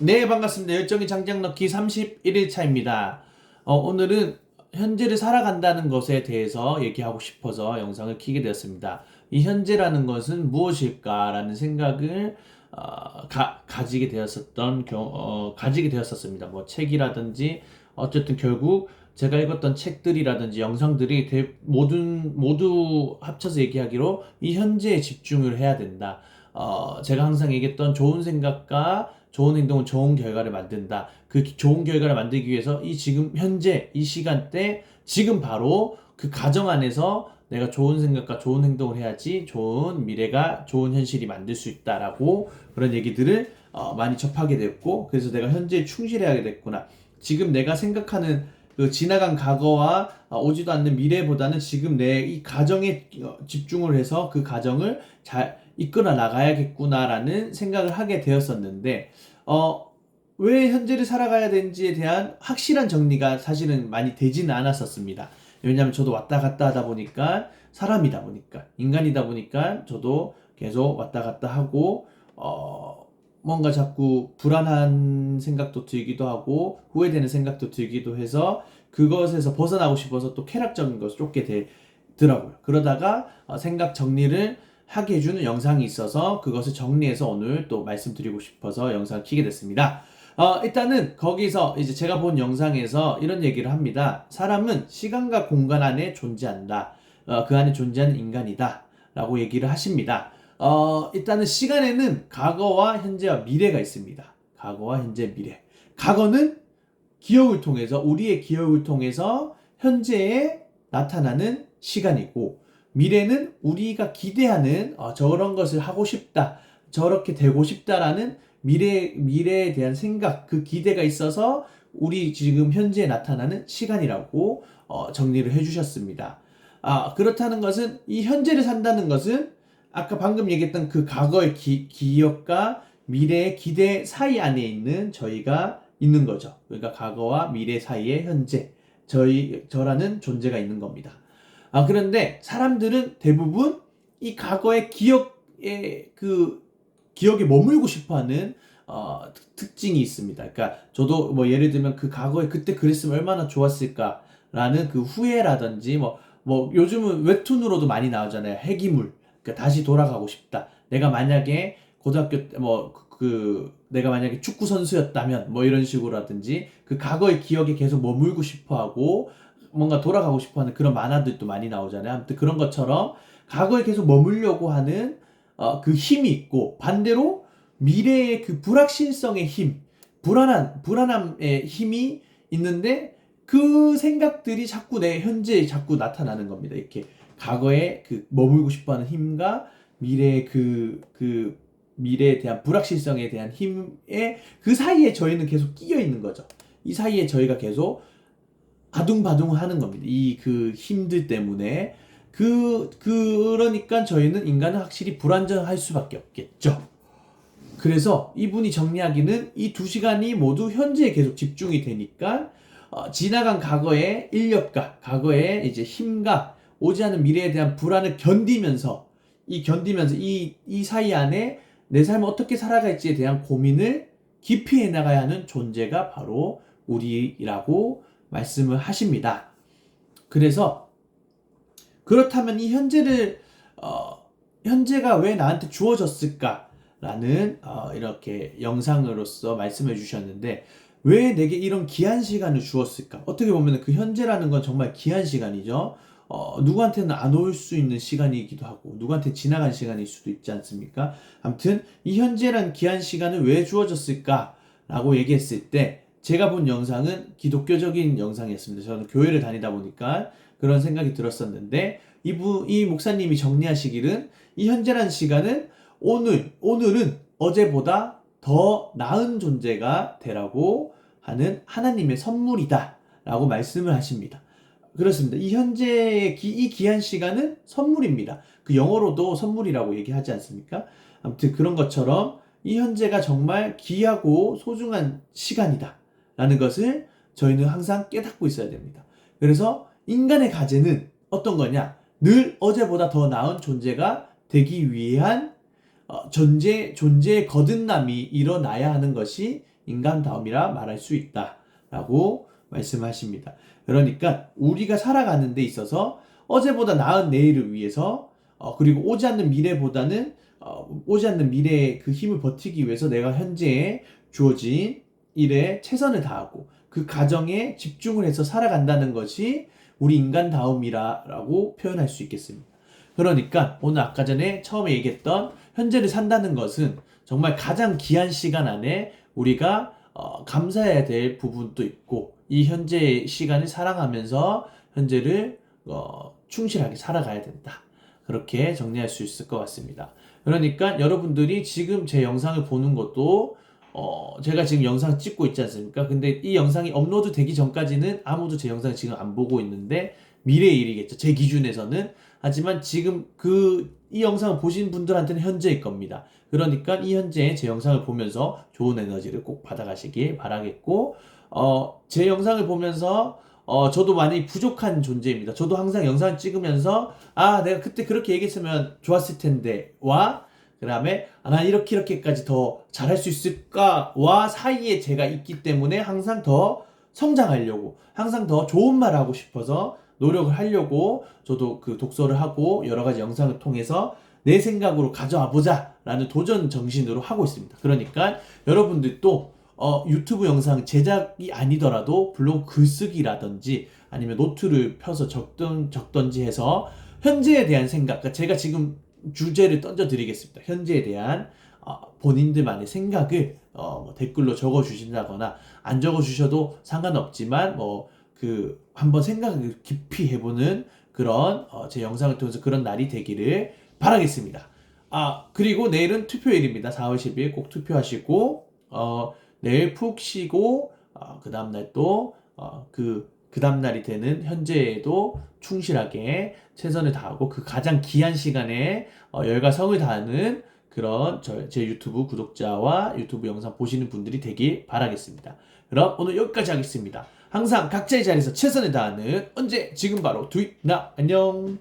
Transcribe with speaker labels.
Speaker 1: 네, 반갑습니다. 열정의 장작 넣기 31일 차입니다. 오늘은 현재를 살아간다는 것에 대해서 얘기하고 싶어서 영상을 켜게 되었습니다. 이 현재라는 것은 무엇일까라는 생각을 가지게 되었었습니다. 뭐 책이라든지 어쨌든 결국 제가 읽었던 책들이라든지 영상들이 모두 합쳐서 얘기하기로 이 현재에 집중을 해야 된다. 제가 항상 얘기했던 좋은 생각과 좋은 행동은 좋은 결과를 만든다. 그 좋은 결과를 만들기 위해서 이 지금 현재 이 시간대 지금 바로 그 가정 안에서 내가 좋은 생각과 좋은 행동을 해야지 좋은 미래가 좋은 현실이 만들 수 있다라고 그런 얘기들을 많이 접하게 됐고, 그래서 내가 현재에 충실해야 됐구나. 지금 내가 생각하는 그 지나간 과거와 오지도 않는 미래보다는 지금 내 이 가정에 집중을 해서 그 가정을 잘 이끌어 나가야겠구나라는 생각을 하게 되었었는데, 왜 현재를 살아가야 되는지에 대한 확실한 정리가 사실은 많이 되지는 않았었습니다. 왜냐하면 저도 왔다 갔다 하다 보니까, 사람이다 보니까, 인간이다 보니까 저도 계속 왔다 갔다 하고, 뭔가 자꾸 불안한 생각도 들기도 하고 후회되는 생각도 들기도 해서 그것에서 벗어나고 싶어서 또 쾌락적인 것을 쫓게 되더라고요. 그러다가 생각 정리를 하게 해주는 영상이 있어서 그것을 정리해서 오늘 또 말씀드리고 싶어서 영상을 켜게 됐습니다. 일단은 거기서 이제 제가 본 영상에서 이런 얘기를 합니다. 사람은 시간과 공간 안에 존재한다. 그 안에 존재하는 인간이다. 라고 얘기를 하십니다. 일단은 시간에는 과거와 현재와 미래가 있습니다. 과거와 현재, 미래. 과거는 기억을 통해서, 우리의 기억을 통해서 현재에 나타나는 시간이고, 미래는 우리가 기대하는 저런 것을 하고 싶다, 저렇게 되고 싶다라는 미래에 대한 생각, 그 기대가 있어서 우리 지금 현재에 나타나는 시간이라고 정리를 해주셨습니다. 그렇다는 것은 이 현재를 산다는 것은 아까 방금 얘기했던 그 과거의 기억과 미래의 기대 사이 안에 있는 저희가 있는 거죠. 그러니까 과거와 미래 사이에 현재, 저라는 존재가 있는 겁니다. 그런데 사람들은 대부분 이 과거의 기억에 머물고 싶어 하는 특징이 있습니다. 그러니까 저도 뭐 예를 들면 그 과거에 그때 그랬으면 얼마나 좋았을까라는 그 후회라든지 뭐 요즘은 웹툰으로도 많이 나오잖아요. 해기물. 그러니까 다시 돌아가고 싶다. 내가 만약에 고등학교 때 내가 만약에 축구 선수였다면 뭐 이런 식으로라든지 그 과거의 기억에 계속 머물고 싶어하고 뭔가 돌아가고 싶어하는 그런 만화들도 많이 나오잖아요. 아무튼 그런 것처럼 과거에 계속 머물려고 하는 그 힘이 있고, 반대로 미래의 그 불확실성의 힘, 불안함의 힘이 있는데 그 생각들이 자꾸 내 현재에 자꾸 나타나는 겁니다. 이렇게 과거에 그 머물고 싶어하는 힘과 미래의 미래에 대한 불확실성에 대한 힘의 그 사이에 저희는 계속 끼어 있는 거죠. 이 사이에 저희가 계속 아둥바둥 하는 겁니다. 이 그 힘들 때문에. 그러니까 저희는 인간은 확실히 불안정할 수밖에 없겠죠. 그래서 이분이 정리하기는 이 두 시간이 모두 현재에 계속 집중이 되니까 지나간 과거의 인력과 과거의 이제 힘과 오지 않은 미래에 대한 불안을 견디면서 이 사이 안에 내 삶을 어떻게 살아갈지에 대한 고민을 깊이 해나가야 하는 존재가 바로 우리라고 말씀을 하십니다. 그래서 그렇다면 이 현재가 왜 나한테 주어졌을까라는 이렇게 영상으로서 말씀해 주셨는데, 왜 내게 이런 귀한 시간을 주었을까? 어떻게 보면 그 현재라는 건 정말 귀한 시간이죠. 누구한테는 안 올 수 있는 시간이기도 하고 누구한테 지나간 시간일 수도 있지 않습니까? 아무튼 이 현재란 귀한 시간을 왜 주어졌을까? 라고 얘기했을 때 제가 본 영상은 기독교적인 영상이었습니다. 저는 교회를 다니다 보니까 그런 생각이 들었었는데, 이 목사님이 정리하시기는 이 현재란 시간은 오늘은 어제보다 더 나은 존재가 되라고 하는 하나님의 선물이다 라고 말씀을 하십니다. 그렇습니다. 이 현재의 이 귀한 시간은 선물입니다. 그 영어로도 선물이라고 얘기하지 않습니까? 아무튼 그런 것처럼 이 현재가 정말 귀하고 소중한 시간이다 라는 것을 저희는 항상 깨닫고 있어야 됩니다. 그래서 인간의 과제는 어떤 거냐? 늘 어제보다 더 나은 존재가 되기 위한 존재의 거듭남이 일어나야 하는 것이 인간다움이라 말할 수 있다라고 말씀하십니다. 그러니까 우리가 살아가는 데 있어서 어제보다 나은 내일을 위해서 그리고 오지 않는 미래보다는 오지 않는 미래의 그 힘을 버티기 위해서 내가 현재에 주어진 일에 최선을 다하고 그 가정에 집중을 해서 살아간다는 것이 우리 인간다움이라고 표현할 수 있겠습니다. 그러니까 오늘 아까 전에 처음에 얘기했던 현재를 산다는 것은 정말 가장 귀한 시간 안에 우리가 감사해야 될 부분도 있고 이 현재의 시간을 사랑하면서 현재를 충실하게 살아가야 된다. 그렇게 정리할 수 있을 것 같습니다. 그러니까 여러분들이 지금 제 영상을 보는 것도 제가 지금 영상 찍고 있지 않습니까? 근데 이 영상이 업로드 되기 전까지는 아무도 제 영상을 지금 안 보고 있는데 미래의 일이겠죠. 제 기준에서는. 하지만 지금 이 영상을 보신 분들한테는 현재일 겁니다. 그러니까 이 현재의 제 영상을 보면서 좋은 에너지를 꼭 받아가시길 바라겠고, 제 영상을 보면서 저도 많이 부족한 존재입니다. 저도 항상 영상을 찍으면서 내가 그때 그렇게 얘기했으면 좋았을 텐데 그 다음에 난 이렇게까지 더 잘할 수 있을까와 사이에 제가 있기 때문에 항상 더 성장하려고 항상 더 좋은 말 하고 싶어서 노력을 하려고 저도 그 독서를 하고 여러 가지 영상을 통해서 내 생각으로 가져와 보자 라는 도전 정신으로 하고 있습니다. 그러니까 여러분들도 유튜브 영상 제작이 아니더라도 블로그 글쓰기라든지 아니면 노트를 펴서 적던지 해서 현재에 대한 생각, 그러니까 제가 지금 주제를 던져드리겠습니다. 현재에 대한 본인들만의 생각을 댓글로 적어주신다거나 안 적어주셔도 상관없지만 한번 생각을 깊이 해보는 그런 제 영상을 통해서 그런 날이 되기를 바라겠습니다. 그리고 내일은 투표일입니다. 4월 10일 꼭 투표하시고 내일 푹 쉬고 그 다음날 또 그 다음날이 되는 현재에도 충실하게 최선을 다하고 그 가장 귀한 시간에 열과 성을 다하는 그런 제 유튜브 구독자와 유튜브 영상 보시는 분들이 되길 바라겠습니다. 그럼 오늘 여기까지 하겠습니다. 항상 각자의 자리에서 최선을 다하는 언제 지금 바로 두잇나 안녕.